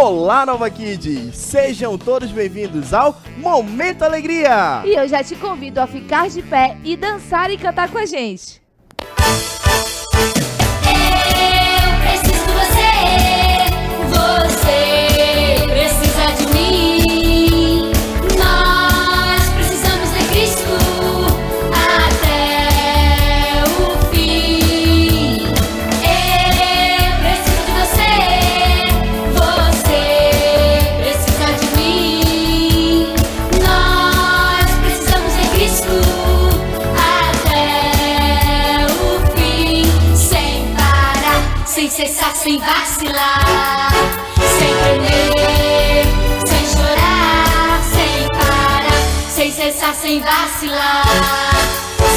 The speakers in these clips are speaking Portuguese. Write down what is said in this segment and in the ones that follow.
Olá, Nova Kids! Sejam todos bem-vindos ao Momento Alegria! E eu já te convido a ficar de pé e dançar e cantar com a gente. Eu preciso de você precisa de mim. Nós precisamos de Cristo até o fim. Eu preciso de você precisa de mim. Nós precisamos de Cristo até o fim, sem parar, sem cessar, sem vacilar, sem tremer, sem chorar, sem parar, sem cessar, sem vacilar,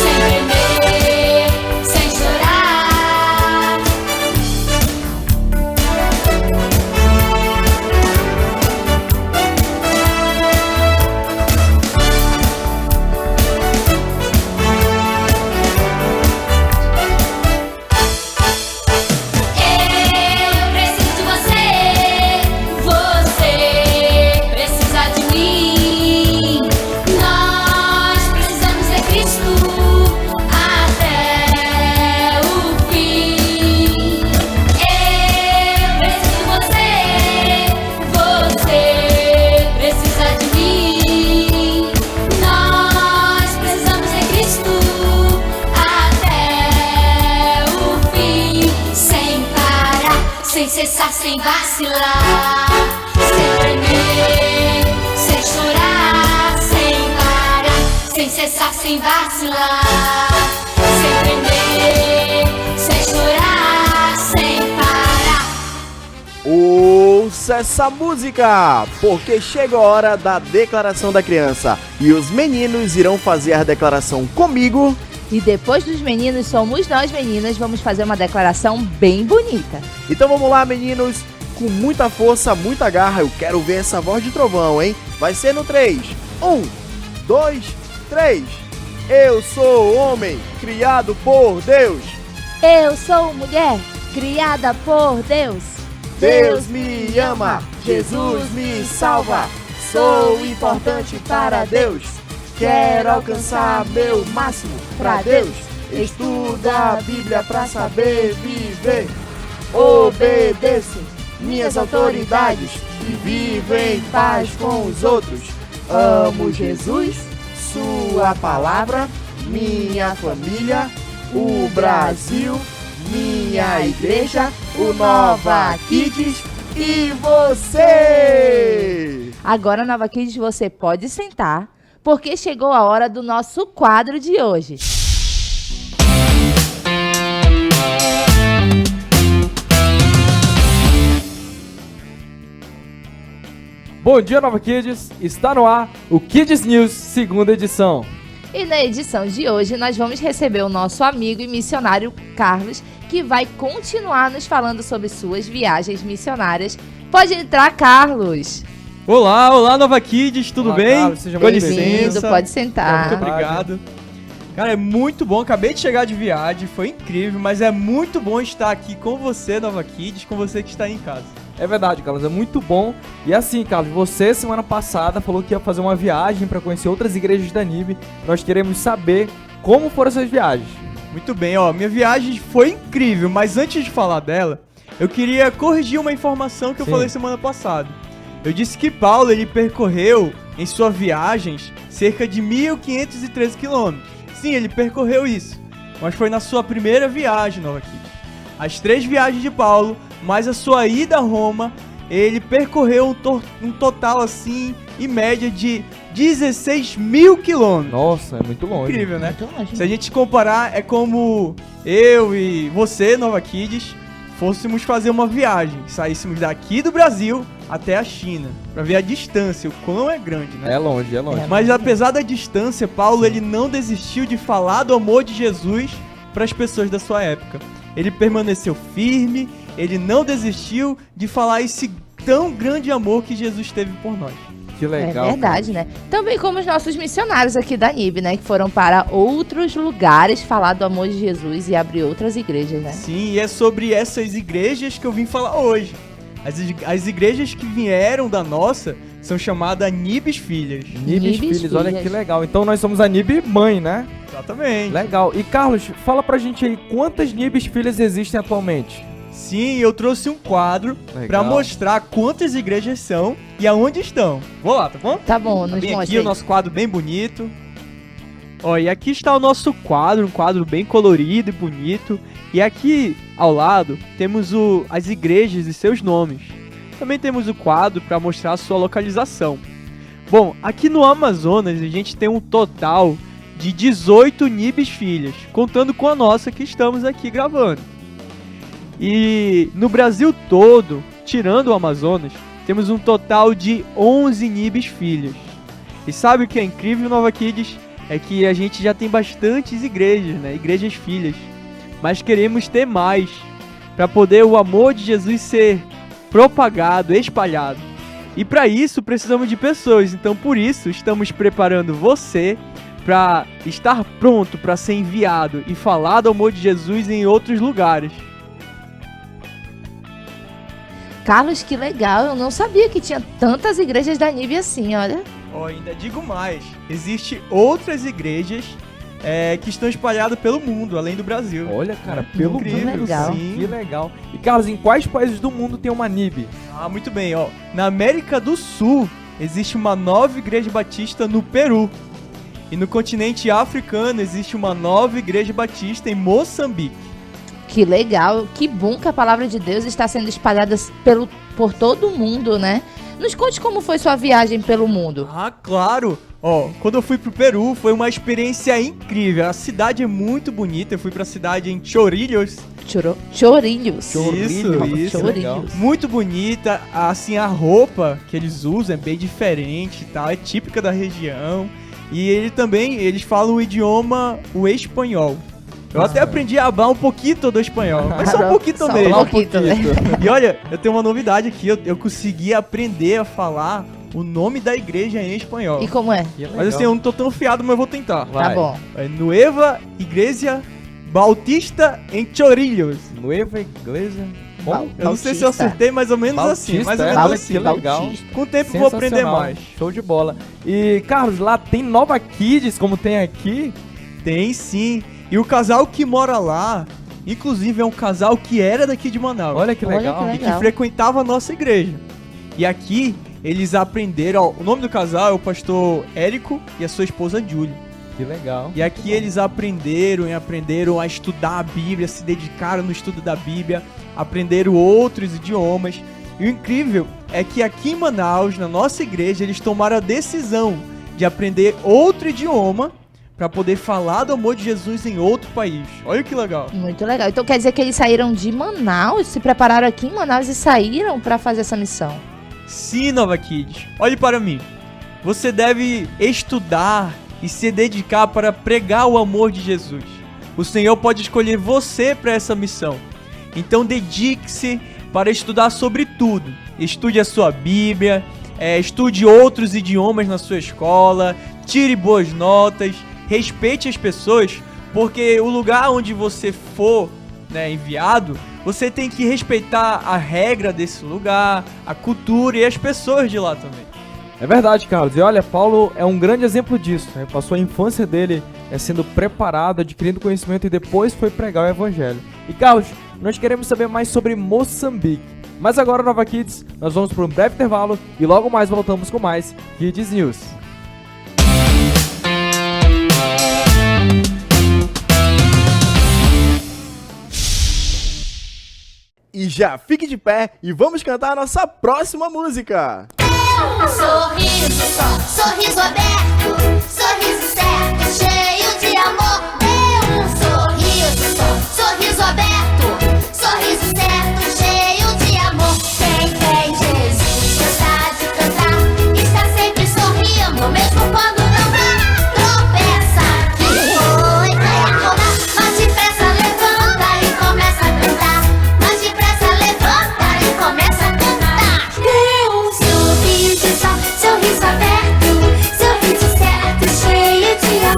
sem tremer, sem chorar. Eu preciso de você precisa de mim. Nós precisamos de Cristo até o fim. Eu preciso de você precisa de mim. Nós precisamos de Cristo até o fim, sem parar, sem cessar, sem vacilar, sem tremer, sem chorar, sem parar, sem cessar, sem vacilar, sem tremer, sem chorar, sem parar. Ouça essa música, porque chega a hora da declaração da criança e os meninos irão fazer a declaração comigo. E depois dos meninos, somos nós meninas, vamos fazer uma declaração bem bonita. Então vamos lá, meninos, com muita força, muita garra, eu quero ver essa voz de trovão, hein? Vai ser no 3. 1, 2, 3. Eu sou homem, criado por Deus. Eu sou mulher, criada por Deus. Deus me ama, Jesus me salva. Sou importante para Deus. Quero alcançar meu máximo pra Deus. Estudo a Bíblia pra saber viver. Obedeço minhas autoridades e vivo em paz com os outros. Amo Jesus, sua palavra, minha família, o Brasil, minha igreja, o Nova Kids e você! Agora, Nova Kids, você pode sentar, porque chegou a hora do nosso quadro de hoje. Bom dia, Nova Kids! Está no ar o Kids News, segunda edição. E na edição de hoje, nós vamos receber o nosso amigo e missionário Carlos, que vai continuar nos falando sobre suas viagens missionárias. Pode entrar, Carlos! Olá, Nova Kids, tudo Olá, bem? Carlos, seja Com bem-vindo, licença. pode sentar. Muito obrigado. Cara, é muito bom, acabei de chegar de viagem, foi incrível, mas é muito bom estar aqui com você, Nova Kids, com você que está aí em casa. É verdade, Carlos, é muito bom. E assim, Carlos, você semana passada falou que ia fazer uma viagem para conhecer outras igrejas da NIB. Nós queremos saber como foram essas viagens. Muito bem, minha viagem foi incrível, mas antes de falar dela, eu queria corrigir uma informação que eu Sim. falei semana passada. Eu disse que Paulo, ele percorreu em suas viagens cerca de 1.513 quilômetros. Sim, ele percorreu isso, mas foi na sua primeira viagem, Nova Kids. As 3 viagens de Paulo, mais a sua ida a Roma, ele percorreu um total, assim, em média de 16 mil quilômetros. Nossa, é muito longe. Incrível, né? Muito longe. Se a gente comparar, é como eu e você, Nova Kids, fôssemos fazer uma viagem. Saíssemos daqui do Brasil até a China, pra ver a distância, o quão é grande, né? É longe, é longe. Mas apesar da distância, Paulo, ele não desistiu de falar do amor de Jesus para as pessoas da sua época. Ele permaneceu firme, ele não desistiu de falar esse tão grande amor que Jesus teve por nós. Que legal. É verdade, né? Também como os nossos missionários aqui da NIB, né? Que foram para outros lugares falar do amor de Jesus e abrir outras igrejas, né? Sim, e é sobre essas igrejas que eu vim falar hoje. As igrejas que vieram da nossa são chamadas Nibes Filhas. Nibes Filhos, olha que legal. Então nós somos a Nib mãe, né? Exatamente. Legal. E Carlos, fala pra gente aí, quantas Nibes Filhas existem atualmente? Sim, eu trouxe um quadro Legal. pra mostrar quantas igrejas são e aonde estão. Vou lá, tá bom? Tá bom, nos Bem mostra aqui aí. o nosso quadro bem bonito. Ó, e aqui está o nosso quadro, um quadro bem colorido e bonito. E aqui ao lado temos as igrejas e seus nomes. Também temos o quadro para mostrar a sua localização. Bom, aqui no Amazonas a gente tem um total de 18 Nibes Filhas, contando com a nossa que estamos aqui gravando. E no Brasil todo, tirando o Amazonas, temos um total de 11 Nibes Filhas. E sabe o que é incrível, Nova Kids? É que a gente já tem bastantes igrejas, né? Igrejas filhas. Mas queremos ter mais, para poder o amor de Jesus ser propagado, espalhado. E para isso precisamos de pessoas. Então por isso estamos preparando você para estar pronto para ser enviado e falar do amor de Jesus em outros lugares. Carlos, que legal. Eu não sabia que tinha tantas igrejas da Nib assim, olha. Ó, ainda digo mais, existem outras igrejas que estão espalhadas pelo mundo, além do Brasil. Olha, cara, pelo Incrível, mundo. legal. sim. Que legal. E Carlos, em quais países do mundo tem uma Nib? Ah, muito bem, ó. Na América do Sul, existe uma nova igreja batista no Peru. E no continente africano, existe uma nova igreja batista em Moçambique. Que legal. Que bom que a palavra de Deus está sendo espalhada por todo o mundo, né? Nos conte como foi sua viagem pelo mundo. Ah, claro! Ó, quando eu fui pro Peru, foi uma experiência incrível. A cidade é muito bonita. Eu fui pra cidade em Chorillos. Chorilhos. Isso. Chorilhos. Muito bonita. Assim, a roupa que eles usam é bem diferente e tal. É típica da região. E eles falam o espanhol. Eu até aprendi a falar um pouquinho do espanhol, mas só um pouquinho Só mesmo. um pouquinho, né? E olha, eu tenho uma novidade aqui, eu consegui aprender a falar o nome da igreja em espanhol. E como é? Mas assim, eu não tô tão fiado, mas eu vou tentar. Vai. Tá bom. É Nueva Igreja Bautista em Chorillos. Nueva Igreja. Bom, Eu não sei se eu Bautista. acertei mais ou menos assim, mais ou menos olha assim. que legal. Bautista. Com o tempo eu vou aprender Sensacional. mais. Show de bola. E, Carlos, lá tem Nova Kids, como tem aqui? Tem sim. E o casal que mora lá, inclusive é um casal que era daqui de Manaus. Olha que Olha legal. que E legal. que frequentava a nossa igreja. E aqui eles aprenderam, ó, o nome do casal é o pastor Érico e a sua esposa Júlia. Que legal. E aqui eles aprenderam a estudar a Bíblia, se dedicaram no estudo da Bíblia, aprenderam outros idiomas. E o incrível é que aqui em Manaus, na nossa igreja, eles tomaram a decisão de aprender outro idioma para poder falar do amor de Jesus em outro país. Olha que legal. Muito legal. Então quer dizer que eles saíram de Manaus, se prepararam aqui em Manaus e saíram para fazer essa missão. Sim, Nova Kids, olhe para mim. Você deve estudar e se dedicar para pregar o amor de Jesus. O Senhor pode escolher você para essa missão. Então dedique-se para estudar sobre tudo. Estude a sua Bíblia, estude outros idiomas na sua escola, tire boas notas, respeite as pessoas, porque o lugar onde você for, né, enviado, você tem que respeitar a regra desse lugar, a cultura e as pessoas de lá também. É verdade, Carlos. E olha, Paulo é um grande exemplo disso, né? Passou a infância dele sendo preparado, adquirindo conhecimento e depois foi pregar o evangelho. E Carlos, nós queremos saber mais sobre Moçambique. Mas agora, Nova Kids, nós vamos para um breve intervalo e logo mais voltamos com mais Kids News. E já fique de pé e vamos cantar a nossa próxima música. Um sorriso só, sorriso aberto, sorriso certo, cheio de amor. Dê um sorriso só, sorriso aberto, sorriso certo, cheio de amor. Quem tem Jesus gosta de cantar, está sempre sorrindo, mesmo quando não dá, tropeça. Que foi, vai acordar, mas depressa levanta e começa a cantar. Mas depressa levanta e começa a cantar. Dê um sorriso só, sorriso aberto, sorriso certo, cheio de amor.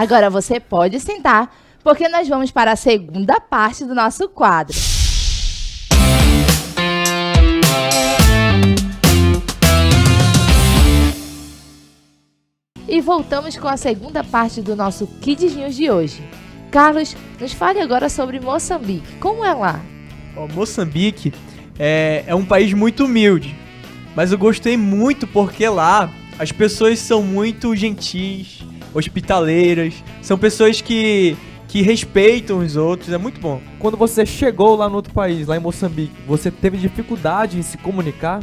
Agora você pode sentar, porque nós vamos para a segunda parte do nosso quadro. E voltamos com a segunda parte do nosso Kids News de hoje. Carlos, nos fale agora sobre Moçambique. Como é lá? Moçambique é um país muito humilde, mas eu gostei muito porque lá as pessoas são muito gentis, hospitaleiras, são pessoas que respeitam os outros, é muito bom. Quando você chegou lá no outro país, lá em Moçambique, você teve dificuldade em se comunicar?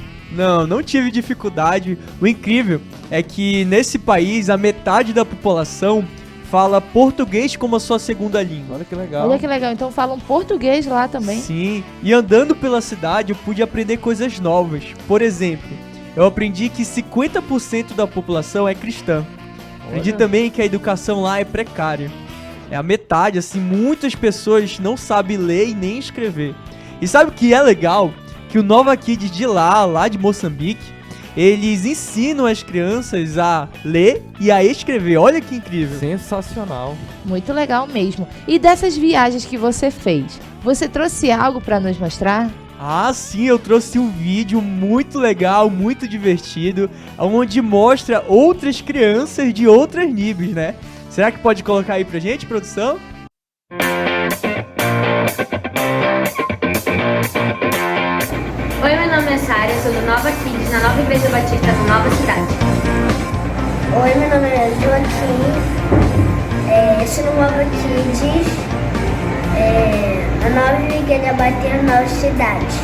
Não tive dificuldade. O incrível é que nesse país a metade da população fala português como a sua segunda língua. Olha que legal. Olha que legal, então falam português lá também. Sim, e andando pela cidade eu pude aprender coisas novas. Por exemplo, eu aprendi que 50% da população é cristã. Aprendi também que a educação lá é precária. É a metade, assim, muitas pessoas não sabem ler e nem escrever. E sabe o que é legal? Que o Nova Kids de lá de Moçambique, eles ensinam as crianças a ler e a escrever. Olha que incrível. Sensacional. Muito legal mesmo. E dessas viagens que você fez, você trouxe algo para nos mostrar? Ah, sim, eu trouxe um vídeo muito legal, muito divertido, onde mostra outras crianças de outros níveis, né? Será que pode colocar aí pra gente, produção? Oi, meu nome é Sara, eu sou do Nova Kids, na Nova Igreja Batista da Nova Cidade. Oi, meu nome é Joaquim, eu sou do Nova Kids, a Nova Igreja Batista da Nova Cidade.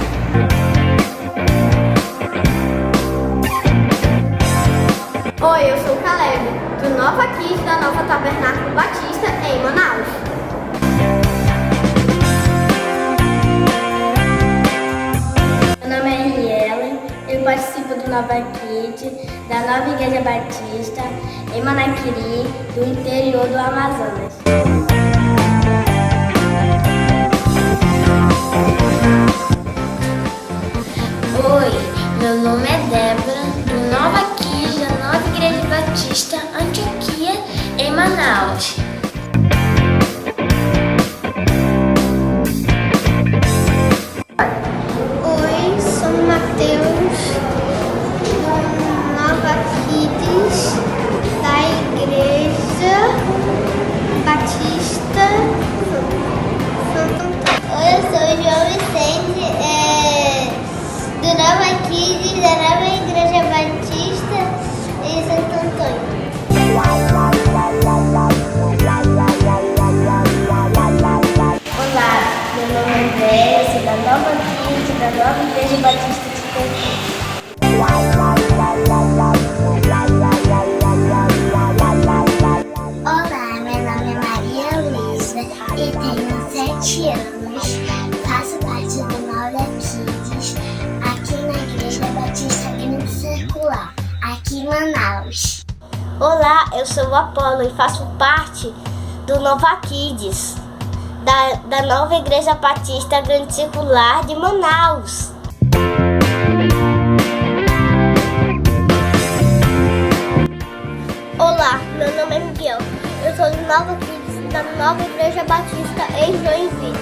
Oi, eu sou o Caleb, do Nova Kids da Nova Tabernáculo Batista, em Manaus. Meu nome é Rielen, eu participo do Nova Kids, da Nova Igreja Batista, em Manaquiri, do interior do Amazonas. Oi, meu nome é Débora, do Nova Kids, da Nova Igreja Batista, Antioquia, em Manaus. Oi, sou o Matheus, do Nova Kids, da Igreja Batista Santo Antônio. Oi, eu sou o João Vicente, do Nova Kids, da Nova Igreja Batista em Santo Antônio. Olá, meu nome é André, sou da Nova Kids, da Nova Igreja Batista de Campos. Olá, meu nome é Maria Luísa e tenho 7 anos. Faço parte do Nova Kids, aqui na Igreja Batista Grande Circular, aqui em Manaus. Olá, eu sou o Apolo e faço parte do Nova Kids, da Nova Igreja Batista Grande Circular de Manaus. Olá, meu nome é Miguel, eu sou do Nova Kids, da Nova Igreja Batista em Joinville.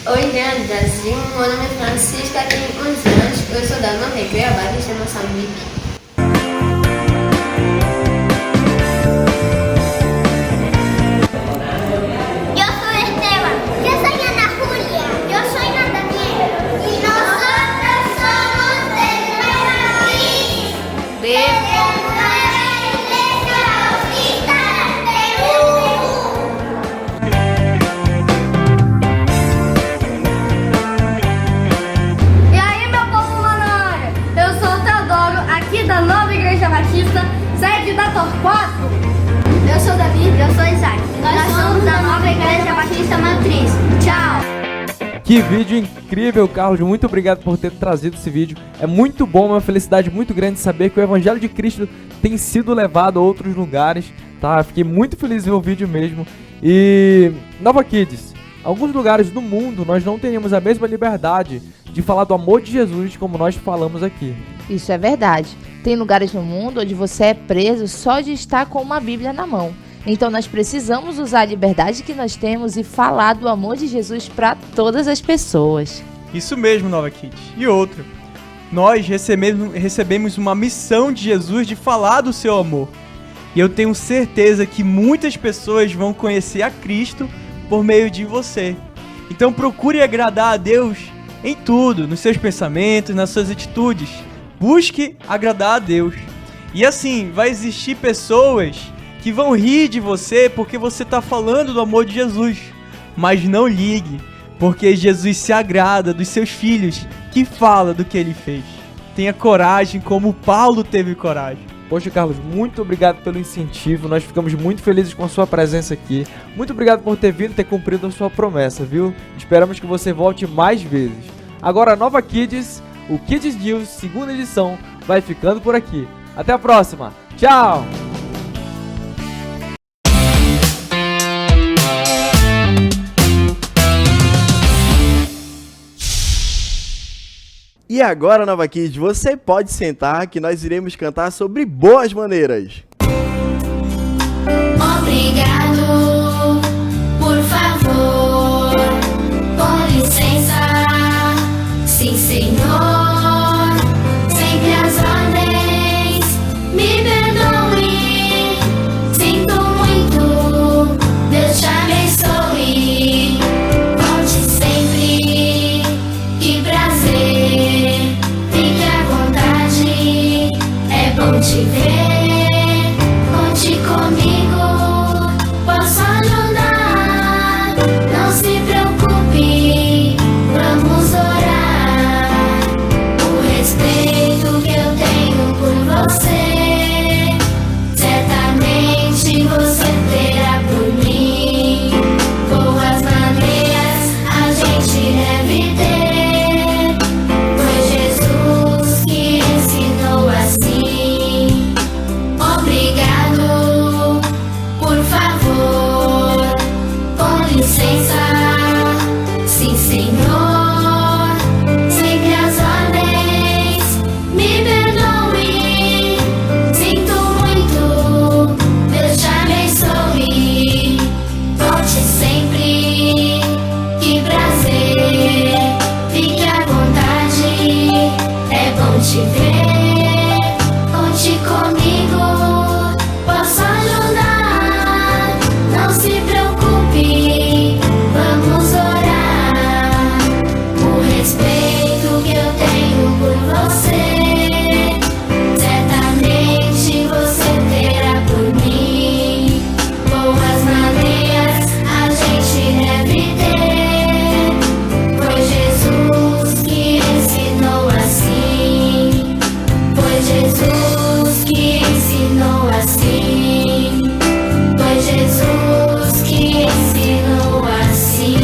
Oi, gente, Brasil. Meu nome é Francisca, tenho 11 anos. Eu sou da Nova Igreja Batista, Moçambique. Eu sou Esteban, eu sou Ana Julia, eu sou Ana Daniela e nós somos de Queremos a Igreja Batista E aí, meu povo Manoel? Eu sou o Teodoro, aqui da Nova Igreja Batista, sede da Torquato. Eu sou Davi, eu sou Isaac. Nós somos da Nova Igreja Batista Matriz. Tchau! Que vídeo incrível, Carlos. Muito obrigado por ter trazido esse vídeo. É muito bom, uma felicidade muito grande saber que o Evangelho de Cristo tem sido levado a outros lugares, tá? Fiquei muito feliz em ver o vídeo mesmo. E Nova Kids, alguns lugares do mundo nós não teríamos a mesma liberdade de falar do amor de Jesus como nós falamos aqui. Isso é verdade. Tem lugares no mundo onde você é preso só de estar com uma Bíblia na mão. Então nós precisamos usar a liberdade que nós temos e falar do amor de Jesus para todas as pessoas. Isso mesmo, Nova Kids. E outro, nós recebemos uma missão de Jesus de falar do seu amor. E eu tenho certeza que muitas pessoas vão conhecer a Cristo por meio de você. Então procure agradar a Deus em tudo, nos seus pensamentos, nas suas atitudes. Busque agradar a Deus. E assim, vai existir pessoas que vão rir de você porque você está falando do amor de Jesus. Mas não ligue, porque Jesus se agrada dos seus filhos que fala do que ele fez. Tenha coragem como Paulo teve coragem. Poxa, Carlos, muito obrigado pelo incentivo. Nós ficamos muito felizes com a sua presença aqui. Muito obrigado por ter vindo e ter cumprido a sua promessa, viu? Esperamos que você volte mais vezes. Agora, a Nova Kids, o Kids News, segunda edição, vai ficando por aqui. Até a próxima. Tchau! E agora, Nova Kids, você pode sentar que nós iremos cantar sobre boas maneiras. Obrigado, por favor, com licença, sim senhor, sempre as ordens, me perdoe, sinto muito, Deus te abençoe, volte sempre, que prazer, fique à vontade, é bom te ver, conte comigo. Posso ajudar, não se preocupe, vamos orar. O respeito que eu tenho por você, certamente você terá por mim. Boas maneiras a gente deve ter, foi Jesus que ensinou assim. Obrigado, por favor, com licença, sim senhor, sempre as ordens, me perdoe, sinto muito, Deus te abençoe, volte sempre, que prazer, fique à vontade, é bom te ver, conte comigo. Posso ajudar, não se preocupe, vamos orar. O respeito que eu tenho por você, certamente você terá por mim. Boas maneiras a gente deve ter, foi Jesus que ensinou assim. Foi Jesus que ensinou assim. Foi Jesus que ensinou assim.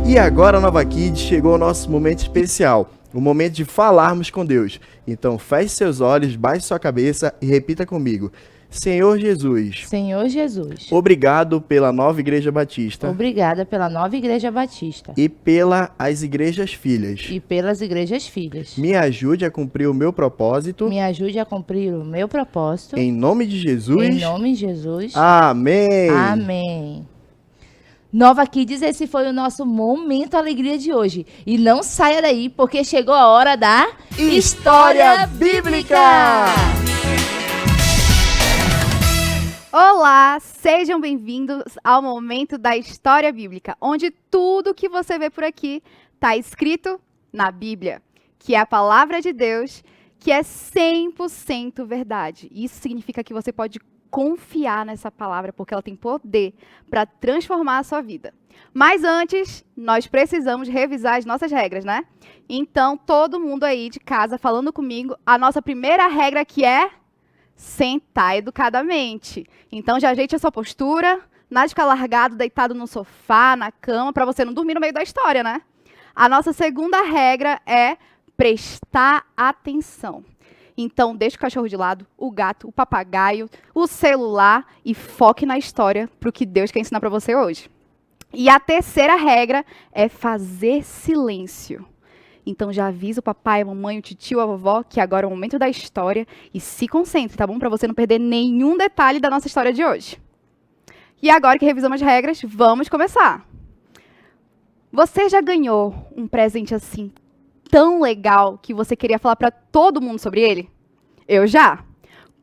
E agora, Nova Kids, chegou o nosso momento especial, o momento de falarmos com Deus. Então feche seus olhos, baixe sua cabeça e repita comigo. Senhor Jesus, Senhor Jesus, obrigado pela Nova Igreja Batista obrigada pela Nova Igreja Batista e pelas igrejas filhas. e pelas igrejas filhas. Me ajude a cumprir o meu propósito. Me ajude a cumprir o meu propósito. Em nome de Jesus. Em nome de Jesus. Amém. Amém. Nova Kids, esse foi o nosso Momento Alegria de hoje. E não saia daí, porque chegou a hora da História Bíblica! Olá, sejam bem-vindos ao Momento da História Bíblica, onde tudo que você vê por aqui está escrito na Bíblia, que é a palavra de Deus, que é 100% verdade. Isso significa que você pode confiar nessa palavra, porque ela tem poder para transformar a sua vida. Mas antes, nós precisamos revisar as nossas regras, né? Então, todo mundo aí de casa falando comigo, a nossa primeira regra aqui é sentar educadamente. Então, já ajeite a sua postura, nada de ficar largado, deitado no sofá, na cama, para você não dormir no meio da história, né? A nossa segunda regra é prestar atenção. Então, deixa o cachorro de lado, o gato, o papagaio, o celular e foque na história para o que Deus quer ensinar para você hoje. E a terceira regra é fazer silêncio. Então já avisa o papai, a mamãe, o tio, a vovó, que agora é o momento da história e se concentre, tá bom? Para você não perder nenhum detalhe da nossa história de hoje. E agora que revisamos as regras, vamos começar. Você já ganhou um presente assim tão legal que você queria falar para todo mundo sobre ele? Eu já.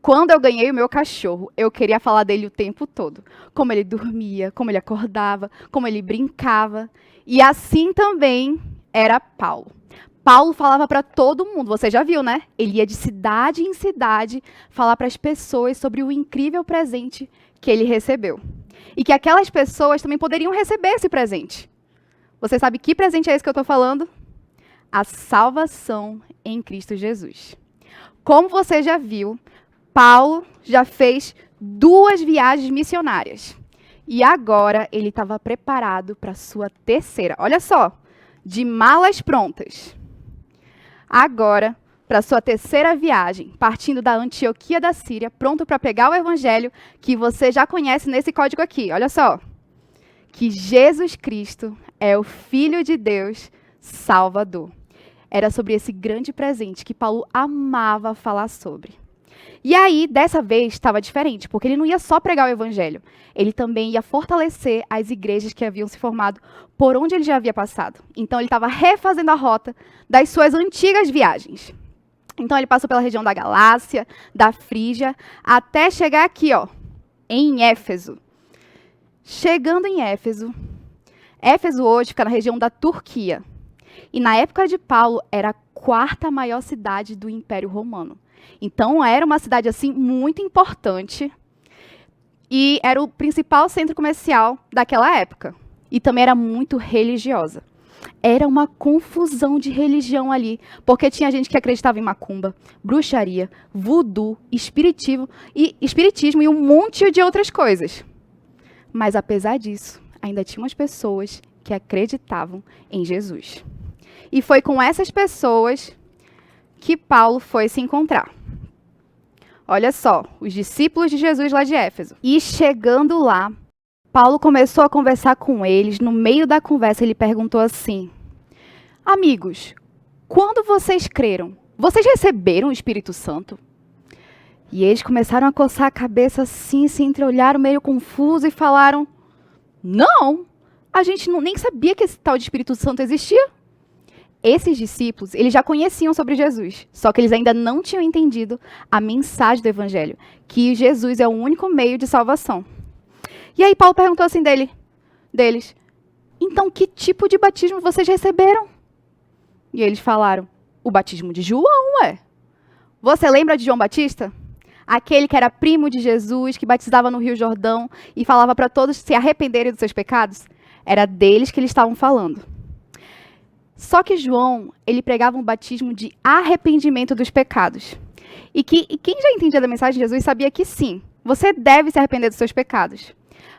Quando eu ganhei o meu cachorro, eu queria falar dele o tempo todo. Como ele dormia, como ele acordava, como ele brincava. E assim também era Paulo. Paulo falava para todo mundo, você já viu, né? Ele ia de cidade em cidade falar para as pessoas sobre o incrível presente que ele recebeu. E que aquelas pessoas também poderiam receber esse presente. Você sabe que presente é esse que eu estou falando? A salvação em Cristo Jesus. Como você já viu, Paulo já fez 2 viagens missionárias. E agora ele estava preparado para a sua terceira. Olha só, de malas prontas. Agora, para a sua terceira viagem, partindo da Antioquia da Síria, pronto para pegar o evangelho que você já conhece nesse código aqui. Olha só. Que Jesus Cristo é o Filho de Deus Salvador. Era sobre esse grande presente que Paulo amava falar sobre. E aí, dessa vez, estava diferente, porque ele não ia só pregar o evangelho. Ele também ia fortalecer as igrejas que haviam se formado por onde ele já havia passado. Então, ele estava refazendo a rota das suas antigas viagens. Então, ele passou pela região da Galácia, da Frígia, até chegar aqui, ó, em Éfeso. Chegando em Éfeso, Éfeso hoje fica na região da Turquia. E na época de Paulo, era a 4ª maior cidade do Império Romano. Então, era uma cidade assim muito importante e era o principal centro comercial daquela época. E também era muito religiosa. Era uma confusão de religião ali, porque tinha gente que acreditava em macumba, bruxaria, voodoo, espiritismo e um monte de outras coisas. Mas, apesar disso, ainda tinha umas pessoas que acreditavam em Jesus. E foi com essas pessoas que Paulo foi se encontrar. Olha só, os discípulos de Jesus lá de Éfeso. E chegando lá, Paulo começou a conversar com eles. No meio da conversa, ele perguntou assim: amigos, quando vocês creram, vocês receberam o Espírito Santo? E eles começaram a coçar a cabeça assim, se entreolharam meio confuso e falaram: não, a gente nem sabia que esse tal de Espírito Santo existia. Esses discípulos, eles já conheciam sobre Jesus, só que eles ainda não tinham entendido a mensagem do Evangelho, que Jesus é o único meio de salvação. E aí Paulo perguntou assim deles: então que tipo de batismo vocês receberam? E eles falaram: o batismo de João, ué. Você lembra de João Batista? Aquele que era primo de Jesus, que batizava no Rio Jordão e falava para todos se arrependerem dos seus pecados? Era deles que eles estavam falando. Só que João, ele pregava um batismo de arrependimento dos pecados. E quem já entendia da mensagem de Jesus sabia que sim, você deve se arrepender dos seus pecados.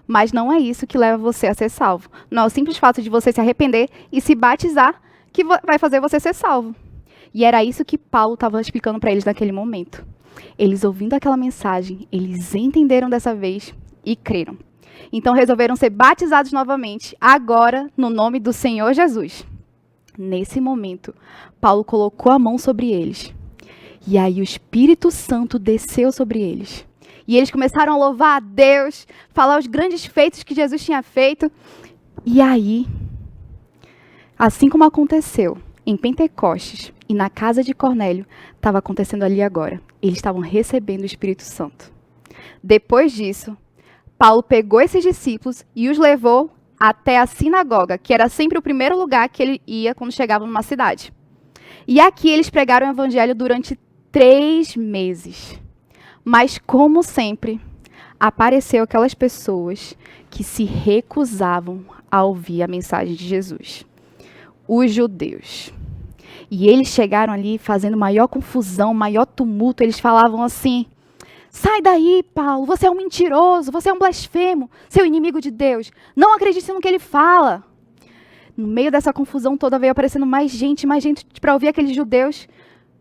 Mas não é isso que leva você a ser salvo. Não é o simples fato de você se arrepender e se batizar que vai fazer você ser salvo. E era isso que Paulo estava explicando para eles naquele momento. Eles ouvindo aquela mensagem, eles entenderam dessa vez e creram. Então resolveram ser batizados novamente, agora no nome do Senhor Jesus. Nesse momento, Paulo colocou a mão sobre eles. E aí o Espírito Santo desceu sobre eles. E eles começaram a louvar a Deus, falar os grandes feitos que Jesus tinha feito. E aí, assim como aconteceu em Pentecostes e na casa de Cornélio, estava acontecendo ali agora. Eles estavam recebendo o Espírito Santo. Depois disso, Paulo pegou esses discípulos e os levou até a sinagoga, que era sempre o primeiro lugar que ele ia quando chegava numa cidade. E aqui eles pregaram o evangelho durante 3 meses. Mas, como sempre, apareceu aquelas pessoas que se recusavam a ouvir a mensagem de Jesus. Os judeus. E eles chegaram ali fazendo maior confusão, maior tumulto. Eles falavam assim: sai daí, Paulo, você é um mentiroso, você é um blasfemo, seu inimigo de Deus. Não acredite no que ele fala. No meio dessa confusão toda veio aparecendo mais gente para ouvir aqueles judeus.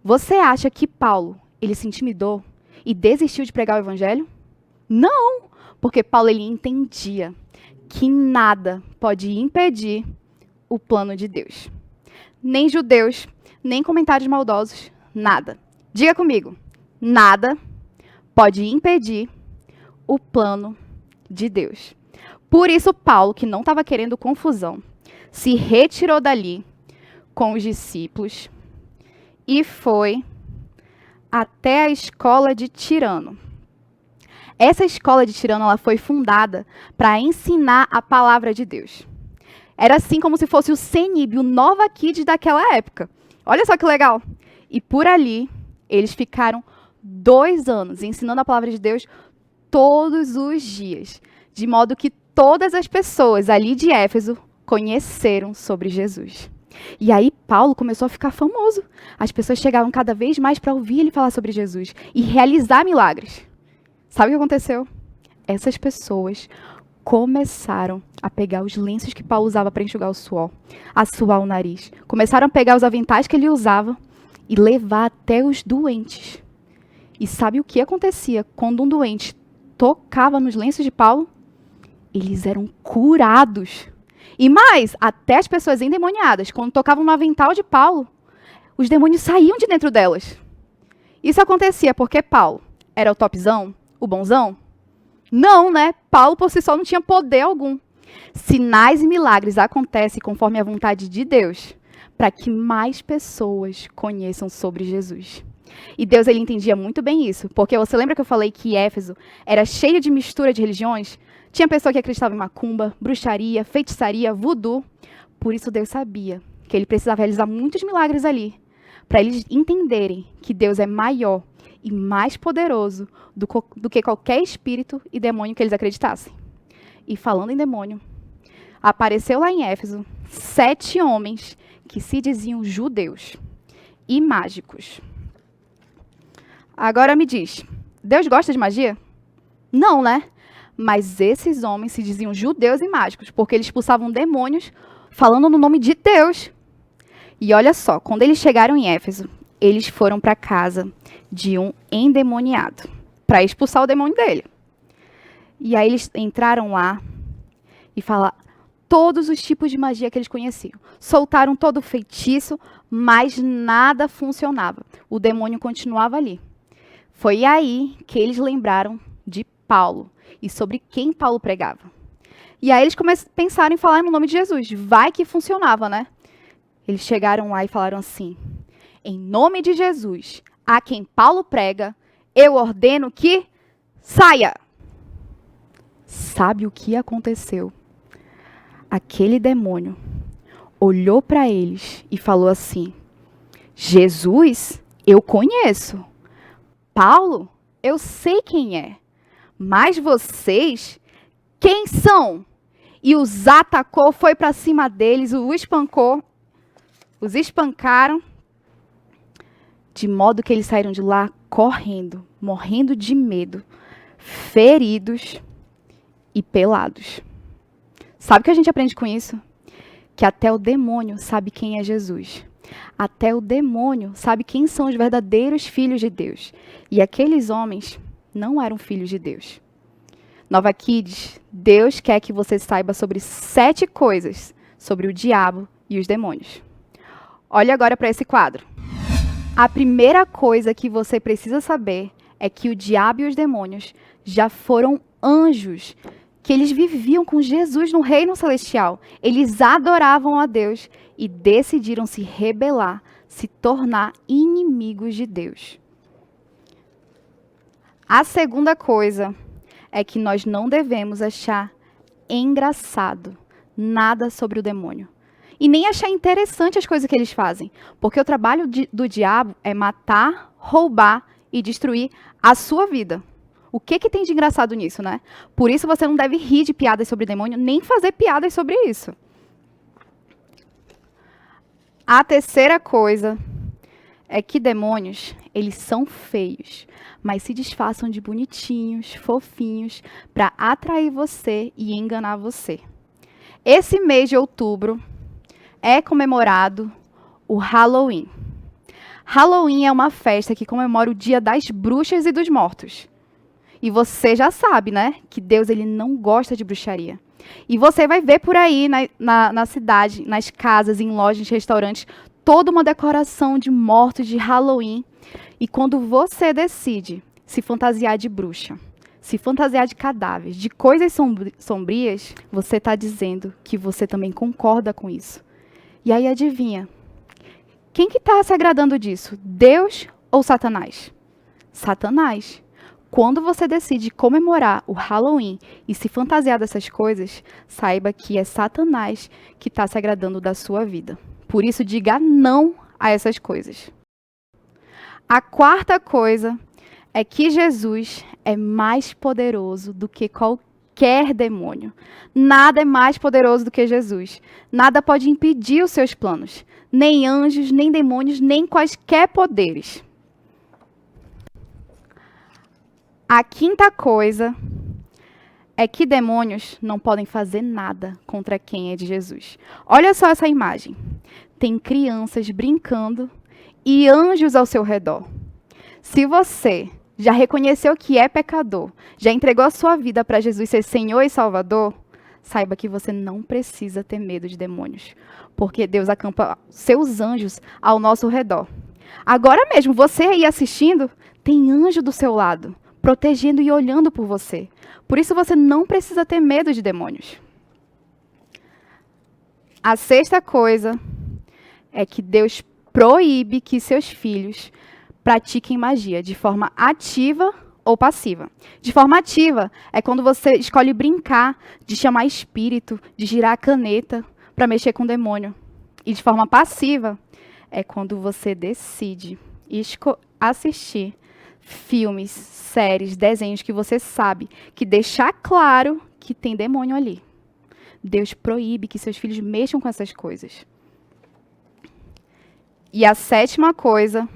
Você acha que Paulo, ele se intimidou e desistiu de pregar o evangelho? Não, porque Paulo ele entendia que nada pode impedir o plano de Deus. nem judeus, nem comentários maldosos, nada. Diga comigo, nada pode impedir o plano de Deus. Por isso, Paulo, que não estava querendo confusão, se retirou dali com os discípulos e foi até a escola de Tirano. Essa escola de Tirano ela foi fundada para ensinar a palavra de Deus. Era assim como se fosse o CENIB, o Nova Kids daquela época. Olha só que legal. E por ali, eles ficaram 2 anos ensinando a palavra de Deus todos os dias. De modo que todas as pessoas ali de Éfeso conheceram sobre Jesus. E aí Paulo começou a ficar famoso. As pessoas chegavam cada vez mais para ouvir ele falar sobre Jesus e realizar milagres. Sabe o que aconteceu? Essas pessoas começaram a pegar os lenços que Paulo usava para enxugar o suor, a suar o nariz. Começaram a pegar os aventais que ele usava e levar até os doentes. E sabe o que acontecia quando um doente tocava nos lenços de Paulo? Eles eram curados. E mais, até as pessoas endemoniadas, quando tocavam no avental de Paulo, os demônios saíam de dentro delas. Isso acontecia porque Paulo era o topzão, o bonzão? Não, né? Paulo por si só não tinha poder algum. Sinais e milagres acontecem conforme a vontade de Deus, para que mais pessoas conheçam sobre Jesus. E Deus ele entendia muito bem isso, porque você lembra que eu falei que Éfeso era cheio de mistura de religiões? Tinha pessoa que acreditava em macumba, bruxaria, feitiçaria, voodoo. Por isso Deus sabia que ele precisava realizar muitos milagres ali, para eles entenderem que Deus é maior e mais poderoso do que qualquer espírito e demônio que eles acreditassem. E falando em demônio, apareceu lá em Éfeso 7 homens que se diziam judeus e mágicos. Agora me diz, Deus gosta de magia? Não, né? Mas esses homens se diziam judeus e mágicos, porque eles expulsavam demônios falando no nome de Deus. E olha só, quando eles chegaram em Éfeso, eles foram para a casa de um endemoniado, para expulsar o demônio dele. E aí eles entraram lá e falaram todos os tipos de magia que eles conheciam. Soltaram todo o feitiço, mas nada funcionava. O demônio continuava ali. Foi aí que eles lembraram de Paulo e sobre quem Paulo pregava. E aí eles pensaram em falar no nome de Jesus. Vai que funcionava, né? Eles chegaram lá e falaram assim: em nome de Jesus, a quem Paulo prega, eu ordeno que saia. Sabe o que aconteceu? Aquele demônio olhou para eles e falou assim: Jesus, eu conheço. Paulo, eu sei quem é. Mas vocês, quem são? E os atacou, foi para cima deles, os espancou, os espancaram, de modo que eles saíram de lá correndo, morrendo de medo, feridos e pelados. Sabe o que a gente aprende com isso? Que até o demônio sabe quem é Jesus. Até o demônio sabe quem são os verdadeiros filhos de Deus. E aqueles homens não eram filhos de Deus. Nova Kids, Deus quer que você saiba sobre 7 coisas sobre o diabo e os demônios. Olha agora para esse quadro. A primeira coisa que você precisa saber é que o diabo e os demônios já foram anjos, que eles viviam com Jesus no reino celestial. Eles adoravam a Deus e decidiram se rebelar, se tornar inimigos de Deus. A segunda coisa é que nós não devemos achar engraçado nada sobre o demônio. E nem achar interessante as coisas que eles fazem. Porque o trabalho do diabo é matar, roubar e destruir a sua vida. O que tem de engraçado nisso, né? Por isso você não deve rir de piadas sobre demônio, nem fazer piadas sobre isso. A terceira coisa é que demônios, eles são feios, mas se disfarçam de bonitinhos, fofinhos, para atrair você e enganar você. Esse mês de outubro é comemorado o Halloween. Halloween é uma festa que comemora o dia das bruxas e dos mortos. E você já sabe, né, que Deus ele não gosta de bruxaria. E você vai ver por aí na cidade, nas casas, em lojas, restaurantes, toda uma decoração de mortos de Halloween. E quando você decide se fantasiar de bruxa, se fantasiar de cadáveres, de coisas sombrias, você está dizendo que você também concorda com isso. E aí adivinha, quem que está se agradando disso? Deus ou Satanás? Satanás. Quando você decide comemorar o Halloween e se fantasiar dessas coisas, saiba que é Satanás que está se agradando da sua vida. Por isso, diga não a essas coisas. A quarta coisa é que Jesus é mais poderoso do que qualquer demônio. Nada é mais poderoso do que Jesus. Nada pode impedir os seus planos. Nem anjos, nem demônios, nem quaisquer poderes. A quinta coisa é que demônios não podem fazer nada contra quem é de Jesus. Olha só essa imagem. Tem crianças brincando e anjos ao seu redor. Se você já reconheceu que é pecador, já entregou a sua vida para Jesus ser Senhor e Salvador, saiba que você não precisa ter medo de demônios, porque Deus acampa seus anjos ao nosso redor. Agora mesmo, você aí assistindo, tem anjo do seu lado, protegendo e olhando por você. Por isso você não precisa ter medo de demônios. A sexta coisa é que Deus proíbe que seus filhos pratiquem magia de forma ativa ou passiva. De forma ativa é quando você escolhe brincar, de chamar espírito, de girar a caneta para mexer com o demônio. E de forma passiva é quando você decide assistir filmes, séries, desenhos que você sabe que deixar claro que tem demônio ali. Deus proíbe que seus filhos mexam com essas coisas. E a sétima coisa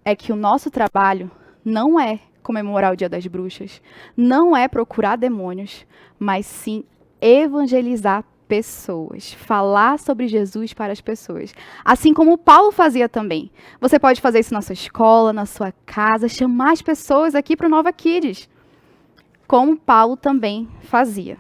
é que o nosso trabalho não é comemorar o Dia das Bruxas, não é procurar demônios, mas sim evangelizar pessoas, falar sobre Jesus para as pessoas. Assim como Paulo fazia também. Você pode fazer isso na sua escola, na sua casa, chamar as pessoas aqui para o Nova Kids, como Paulo também fazia.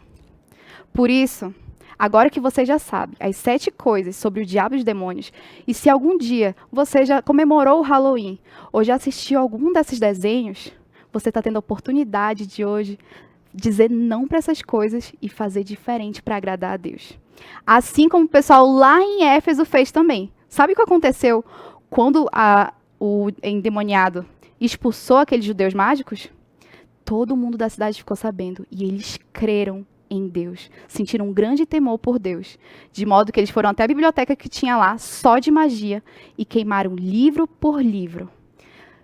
Por isso, agora que você já sabe as 7 coisas sobre o diabo e os demônios, e se algum dia você já comemorou o Halloween, ou já assistiu algum desses desenhos, você está tendo a oportunidade de hoje dizer não para essas coisas e fazer diferente para agradar a Deus. Assim como o pessoal lá em Éfeso fez também. Sabe o que aconteceu quando o endemoniado expulsou aqueles judeus mágicos? Todo mundo da cidade ficou sabendo e eles creram em Deus, sentiram um grande temor por Deus, de modo que eles foram até a biblioteca que tinha lá, só de magia, e queimaram livro por livro.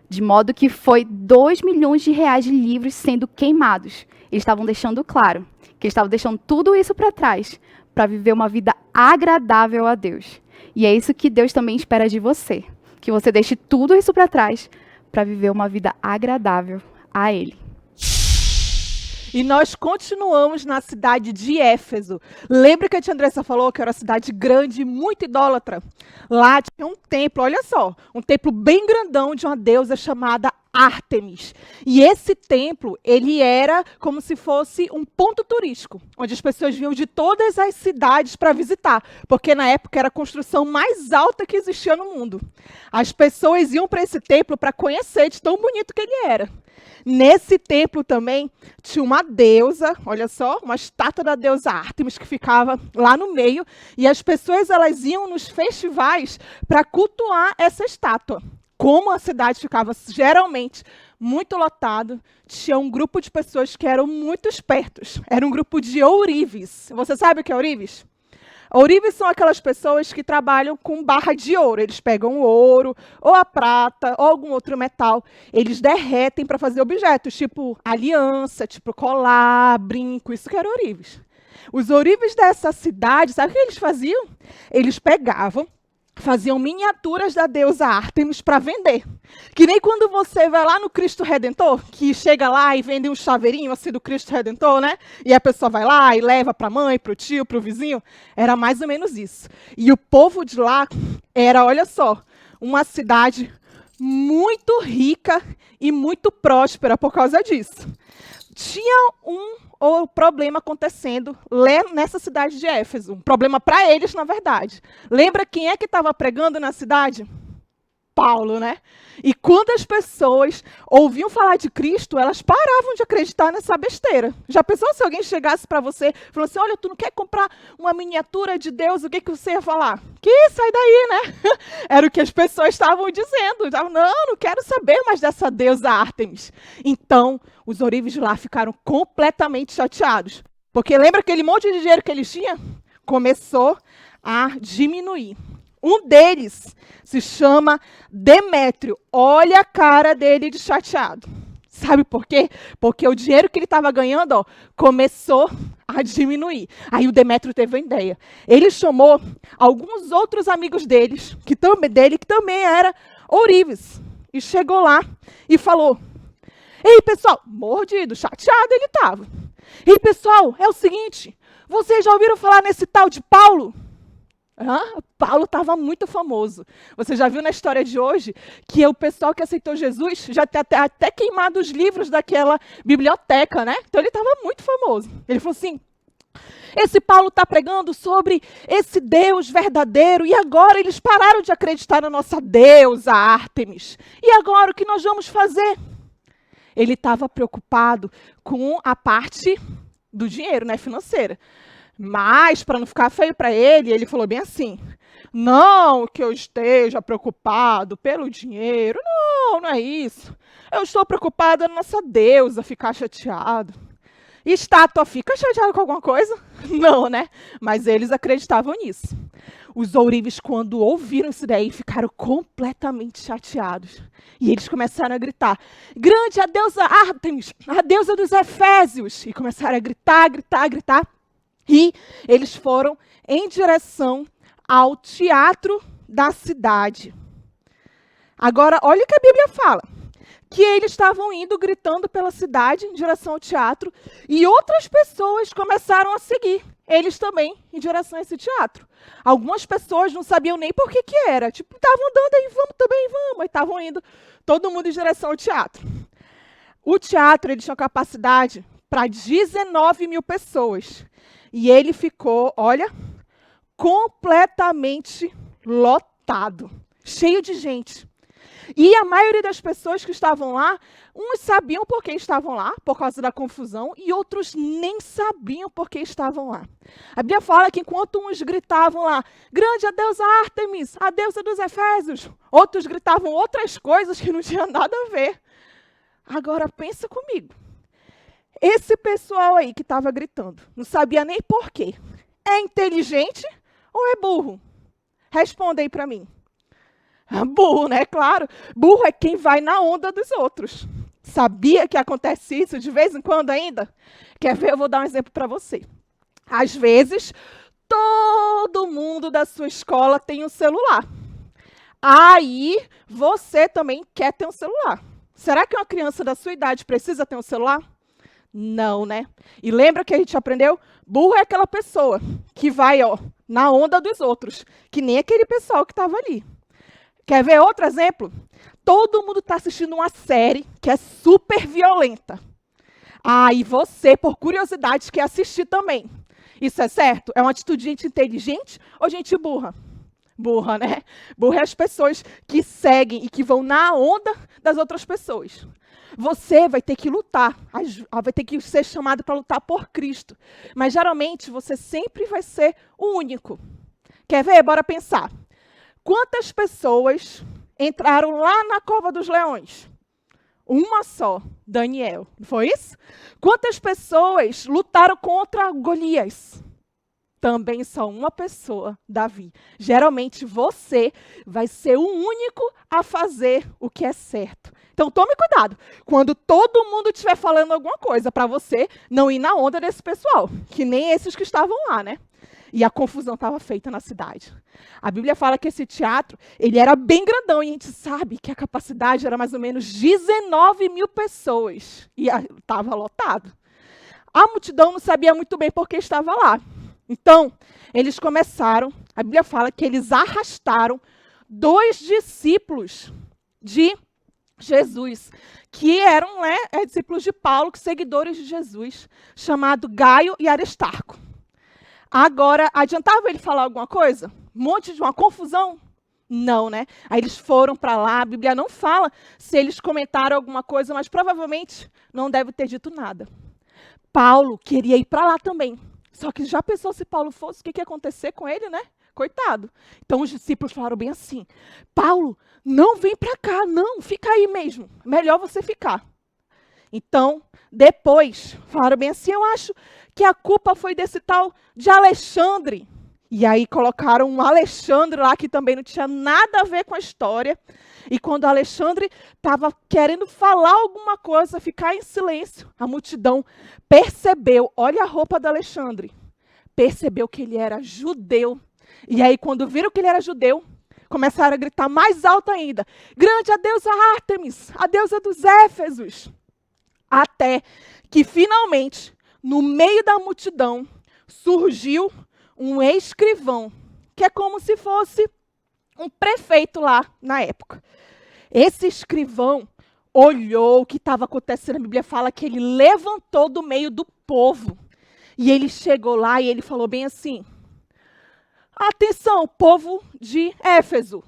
De modo que foi 2 milhões de reais de livros sendo queimados. Eles estavam deixando claro que eles estavam deixando tudo isso para trás, para viver uma vida agradável a Deus. E é isso que Deus também espera de você, que você deixe tudo isso para trás, para viver uma vida agradável a Ele. E nós continuamos na cidade de Éfeso. Lembra que a tia Andressa falou que era uma cidade grande, muito idólatra? Lá tinha um templo, olha só, um templo bem grandão de uma deusa chamada Ártemis. E esse templo, ele era como se fosse um ponto turístico, onde as pessoas vinham de todas as cidades para visitar, porque na época era a construção mais alta que existia no mundo. As pessoas iam para esse templo para conhecer de tão bonito que ele era. Nesse templo também tinha uma deusa, olha só, uma estátua da deusa Ártemis que ficava lá no meio, e as pessoas elas iam nos festivais para cultuar essa estátua. Como a cidade ficava geralmente muito lotado, tinha um grupo de pessoas que eram muito espertos. Era um grupo de ourives. Você sabe o que é ourives? Ourives são aquelas pessoas que trabalham com barra de ouro. Eles pegam o ouro, ou a prata, ou algum outro metal. Eles derretem para fazer objetos, tipo aliança, tipo colar, brinco. Isso que era ourives. Os ourives dessa cidade, sabe o que eles faziam? Eles pegavam, faziam miniaturas da deusa Ártemis para vender. Que nem quando você vai lá no Cristo Redentor, que chega lá e vende um chaveirinho assim do Cristo Redentor, né? E a pessoa vai lá e leva para a mãe, para o tio, para o vizinho. Era mais ou menos isso. E o povo de lá era, olha só, uma cidade muito rica e muito próspera por causa disso. tinha um problema acontecendo nessa cidade de Éfeso. Um problema para eles, na verdade. Lembra quem é que estava pregando na cidade? Paulo, né? E quando as pessoas ouviam falar de Cristo, elas paravam de acreditar nessa besteira. Já pensou se alguém chegasse para você e falasse assim, olha, tu não quer comprar uma miniatura de Deus, o que você ia falar? Que sai daí, né? Era o que as pessoas estavam dizendo. Não quero saber mais dessa deusa Ártemis. Então, os ourives lá ficaram completamente chateados. Porque lembra aquele monte de dinheiro que eles tinham? Começou a diminuir. Um deles se chama Demétrio. Olha a cara dele de chateado. Sabe por quê? Porque o dinheiro que ele estava ganhando, começou a diminuir. Aí o Demétrio teve uma ideia. Ele chamou alguns outros amigos dele, que também era ourives. E chegou lá e falou, ei, pessoal, mordido, chateado ele estava. Ei, pessoal, é o seguinte, vocês já ouviram falar nesse tal de Paulo? Paulo estava muito famoso. Você já viu na história de hoje que o pessoal que aceitou Jesus já tem até queimado os livros daquela biblioteca, né? Então ele estava muito famoso. Ele falou assim, esse Paulo está pregando sobre esse Deus verdadeiro e agora eles pararam de acreditar na nossa deusa Ártemis. E agora o que nós vamos fazer? Ele estava preocupado com a parte do dinheiro, né, financeira. Mas, para não ficar feio para ele falou bem assim, não que eu esteja preocupado pelo dinheiro, não é isso. Eu estou preocupado na nossa deusa ficar chateado. Estátua fica chateada com alguma coisa? Não, né? Mas eles acreditavam nisso. Os ourives, quando ouviram isso daí, ficaram completamente chateados. E eles começaram a gritar, grande a deusa Ártemis, a deusa dos Efésios. E começaram a gritar. E eles foram em direção ao teatro da cidade. Agora, olha o que a Bíblia fala. Que eles estavam indo, gritando pela cidade, em direção ao teatro, e outras pessoas começaram a seguir eles também em direção a esse teatro. Algumas pessoas não sabiam nem por que era. Tipo, estavam andando aí, vamos. E estavam indo, todo mundo em direção ao teatro. O teatro, ele tinha capacidade para 19 mil pessoas. E ele ficou, olha, completamente lotado, cheio de gente. E a maioria das pessoas que estavam lá, uns sabiam por que estavam lá, por causa da confusão, e outros nem sabiam por que estavam lá. A Bíblia fala que enquanto uns gritavam lá, grande a deusa Ártemis, a deusa dos Efésios, outros gritavam outras coisas que não tinham nada a ver. Agora pensa comigo. Esse pessoal aí que estava gritando, não sabia nem por quê. É inteligente ou é burro? Responda aí para mim. Burro, né? Claro. Burro é quem vai na onda dos outros. Sabia que acontece isso de vez em quando ainda? Quer ver? Eu vou dar um exemplo para você. Às vezes, todo mundo da sua escola tem um celular. Aí, você também quer ter um celular. Será que uma criança da sua idade precisa ter um celular? Não, né? E lembra que a gente aprendeu? Burro é aquela pessoa que vai, na onda dos outros, que nem aquele pessoal que estava ali. Quer ver outro exemplo? Todo mundo está assistindo uma série que é super violenta. E você, por curiosidade, quer assistir também. Isso é certo? É uma atitude de gente inteligente ou gente burra? Burra, né? Burra é as pessoas que seguem e que vão na onda das outras pessoas. Você vai ter que lutar, vai ter que ser chamado para lutar por Cristo. Mas geralmente você sempre vai ser o único. Quer ver? Bora pensar. Quantas pessoas entraram lá na cova dos leões? Uma só, Daniel. Não foi isso? Quantas pessoas lutaram contra Golias? Também só uma pessoa, Davi. Geralmente você vai ser o único a fazer o que é certo. Então tome cuidado. Quando todo mundo estiver falando alguma coisa para você, não ir na onda desse pessoal. Que nem esses que estavam lá, né? E a confusão estava feita na cidade. A Bíblia fala que esse teatro, ele era bem grandão. E a gente sabe que a capacidade era mais ou menos 19 mil pessoas. E estava lotado. A multidão não sabia muito bem por que estava lá. Então, eles começaram, a Bíblia fala que eles arrastaram 2 discípulos de Jesus, que eram discípulos de Paulo, seguidores de Jesus, chamado Gaio e Aristarco. Agora, adiantava ele falar alguma coisa? Um monte de uma confusão? Não, né? Aí eles foram para lá, a Bíblia não fala se eles comentaram alguma coisa, mas provavelmente não deve ter dito nada. Paulo queria ir para lá também. Só que já pensou se Paulo fosse, o que ia acontecer com ele, né? Coitado. Então os discípulos falaram bem assim: Paulo, não vem para cá, não, fica aí mesmo. Melhor você ficar. Então, depois, falaram bem assim: eu acho que a culpa foi desse tal de Alexandre. E aí colocaram um Alexandre lá que também não tinha nada a ver com a história. E quando Alexandre estava querendo falar alguma coisa, ficar em silêncio, a multidão percebeu, olha a roupa do Alexandre, percebeu que ele era judeu. E aí quando viram que ele era judeu, começaram a gritar mais alto ainda: grande a deusa Ártemis, a deusa dos Éfesos. Até que finalmente, no meio da multidão, surgiu um escrivão, que é como se fosse um prefeito lá na época. Esse escrivão olhou o que estava acontecendo. A Bíblia fala que ele levantou do meio do povo. E ele chegou lá e ele falou bem assim: atenção, povo de Éfeso.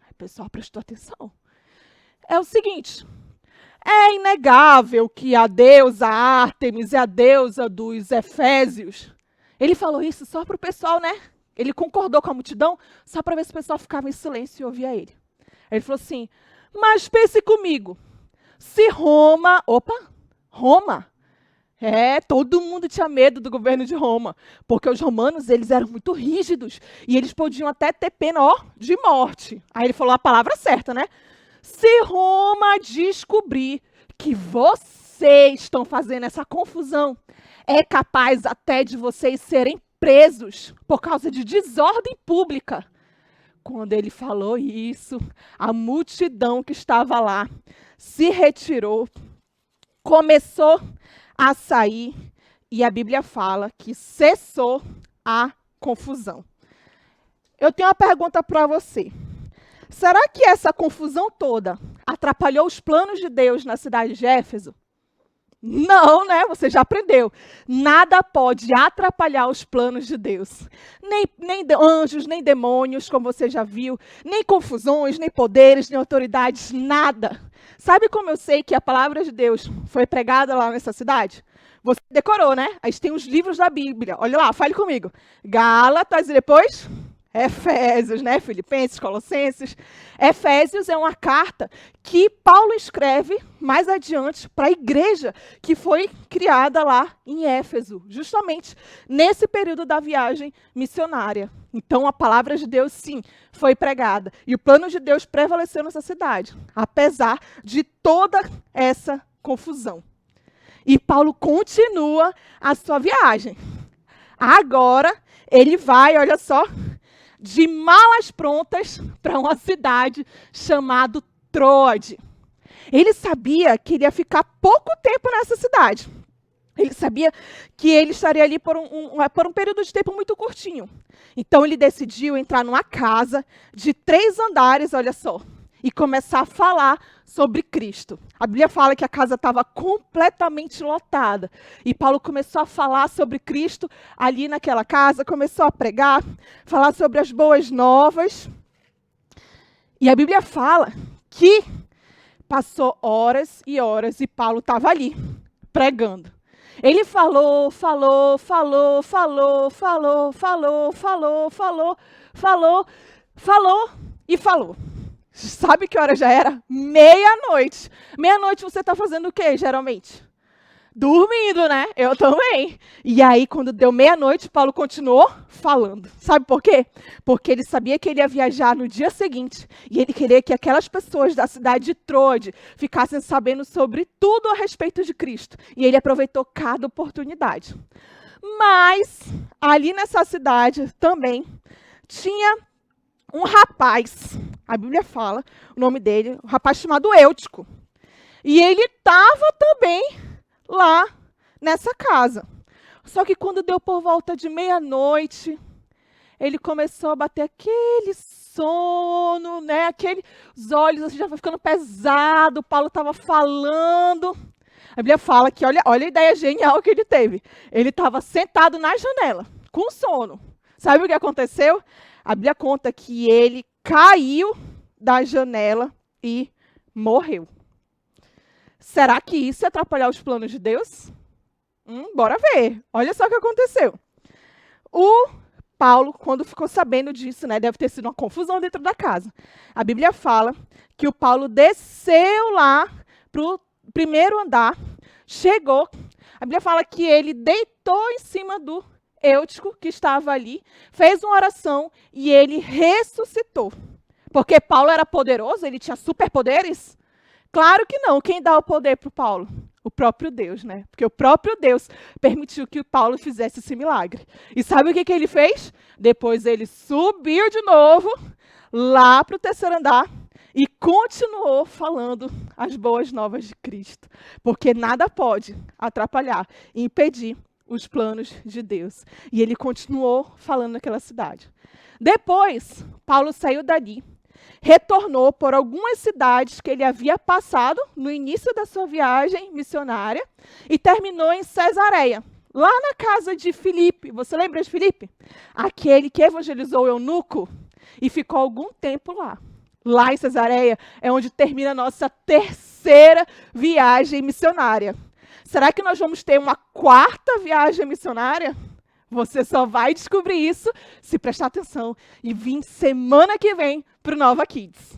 Aí o pessoal prestou atenção. É o seguinte: é inegável que a deusa Ártemis é a deusa dos Efésios. Ele falou isso só para o pessoal, né? Ele concordou com a multidão, só para ver se o pessoal ficava em silêncio e ouvia ele. Aí ele falou assim: mas pense comigo, se Roma... Roma? Todo mundo tinha medo do governo de Roma, porque os romanos, eles eram muito rígidos, e eles podiam até ter pena, de morte. Aí ele falou a palavra certa, né? Se Roma descobrir que vocês estão fazendo essa confusão, é capaz até de vocês serem presos por causa de desordem pública. Quando ele falou isso, a multidão que estava lá se retirou, começou a sair, e a Bíblia fala que cessou a confusão. Eu tenho uma pergunta para você. Será que essa confusão toda atrapalhou os planos de Deus na cidade de Éfeso? Não, né? Você já aprendeu. Nada pode atrapalhar os planos de Deus. Nem anjos, nem demônios, como você já viu. Nem confusões, nem poderes, nem autoridades, nada. Sabe como eu sei que a palavra de Deus foi pregada lá nessa cidade? Você decorou, né? Aí tem os livros da Bíblia. Olha lá, fale comigo. Gálatas e depois... Efésios, né? Filipenses, Colossenses. Efésios é uma carta que Paulo escreve mais adiante para a igreja que foi criada lá em Éfeso, justamente nesse período da viagem missionária. Então a palavra de Deus, sim, foi pregada. E o plano de Deus prevaleceu nessa cidade, apesar de toda essa confusão. E Paulo continua a sua viagem. Agora ele vai, olha só, de malas prontas para uma cidade chamada Troade. Ele sabia que ele ia ficar pouco tempo nessa cidade. Ele sabia que ele estaria ali por um período de tempo muito curtinho. Então ele decidiu entrar numa casa de 3 andares, olha só, e começar a falar sobre Cristo. A Bíblia fala que a casa estava completamente lotada. E Paulo começou a falar sobre Cristo ali naquela casa, começou a pregar, falar sobre as boas novas. E a Bíblia fala que passou horas e horas e Paulo estava ali, pregando. Ele falou e falou. Sabe que hora já era? Meia-noite. Meia-noite você está fazendo o quê, geralmente? Dormindo, né? Eu também. E aí, quando deu meia-noite, Paulo continuou falando. Sabe por quê? Porque ele sabia que ele ia viajar no dia seguinte. E ele queria que aquelas pessoas da cidade de Troade ficassem sabendo sobre tudo a respeito de Cristo. E ele aproveitou cada oportunidade. Mas, ali nessa cidade também, tinha um rapaz, a Bíblia fala o nome dele, um rapaz chamado Eutico. E ele estava também lá nessa casa. Só que quando deu por volta de meia-noite, ele começou a bater aquele sono, né? Os olhos assim, já ficando pesado, Paulo estava falando. A Bíblia fala que, olha a ideia genial que ele teve. Ele estava sentado na janela, com sono. Sabe o que aconteceu? A Bíblia conta que ele caiu da janela e morreu. Será que isso ia atrapalhar os planos de Deus? Bora ver. Olha só o que aconteceu. O Paulo, quando ficou sabendo disso, né, deve ter sido uma confusão dentro da casa. A Bíblia fala que o Paulo desceu lá para o primeiro andar, chegou. A Bíblia fala que ele deitou em cima do Eutico, que estava ali, fez uma oração e ele ressuscitou. Porque Paulo era poderoso, ele tinha superpoderes? Claro que não. Quem dá o poder para o Paulo? O próprio Deus, né? Porque o próprio Deus permitiu que o Paulo fizesse esse milagre. E sabe o que ele fez? Depois ele subiu de novo lá para o terceiro andar e continuou falando as boas novas de Cristo. Porque nada pode atrapalhar e impedir os planos de Deus. E ele continuou falando naquela cidade. Depois, Paulo saiu dali, retornou por algumas cidades que ele havia passado no início da sua viagem missionária e terminou em Cesareia, lá na casa de Filipe. Você lembra de Filipe? Aquele que evangelizou o eunuco e ficou algum tempo lá. Lá em Cesareia é onde termina a nossa terceira viagem missionária. Será que nós vamos ter uma quarta viagem missionária? Você só vai descobrir isso se prestar atenção e vir semana que vem para o Nova Kids.